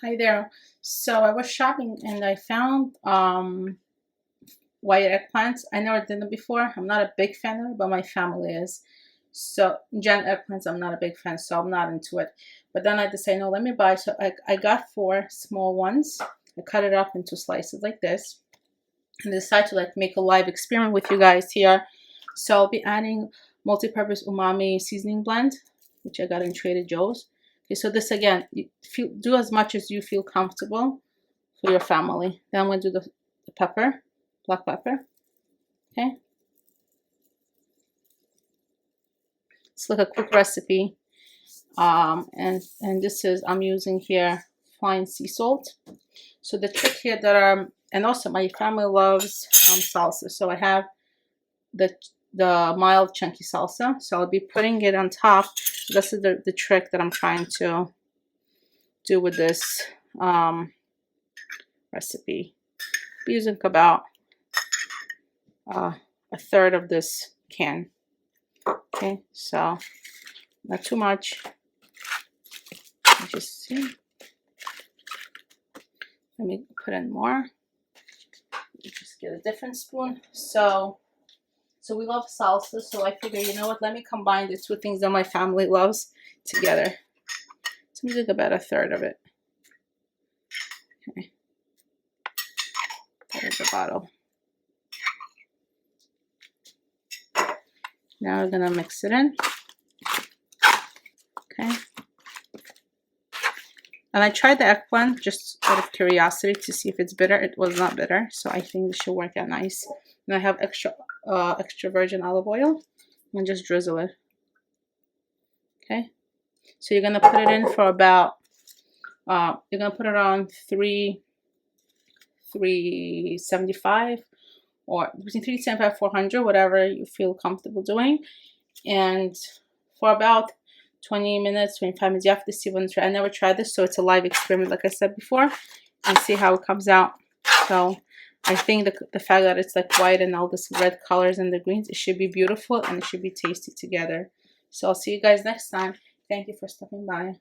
Hi there. So I was shopping and I found white eggplants. I never did them before. I'm not a big fan of it, but my family is. So giant eggplants, I'm not a big fan, so I'm not into it. But then I decided, no, let me buy. So I got 4 small ones. I cut it up into slices like this, and decided to make a live experiment with you guys here. So I'll be adding multi-purpose umami seasoning blend, which I got in Trader Joe's. Okay, so this again, do as much as you feel comfortable for your family. Then I'm going to do the pepper, black pepper. Okay. It's like a quick recipe. And this is, I'm using here fine sea salt. So the trick here that and also my family loves salsa. So I have the mild chunky salsa. So I'll be putting it on top. This is the trick that I'm trying to do with this recipe. I'm using about a third of this can. Okay, so not too much. Just see. Let me put in more. Just get a different spoon. So we love salsa, so I figure, you know what, let me combine the two things that my family loves together. So I'm using about a third of it. Okay. There's the bottle. Now we're gonna mix it in. Okay. And I tried the eggplant just out of curiosity to see if it's bitter. It was not bitter, so I think this should work out nice. And I have extra virgin olive oil, and just drizzle it. Okay. So you're gonna put it in for about you're gonna put it on 375 or between 375 400, whatever you feel comfortable doing, and for about 20 minutes, 25 minutes. You have to see when it's ready. I never tried this, so it's a live experiment, like I said before, and see how it comes out. So I think the fact that it's like white and all this red colors and the greens, it should be beautiful and it should be tasty together. So I'll see you guys next time. Thank you for stopping by.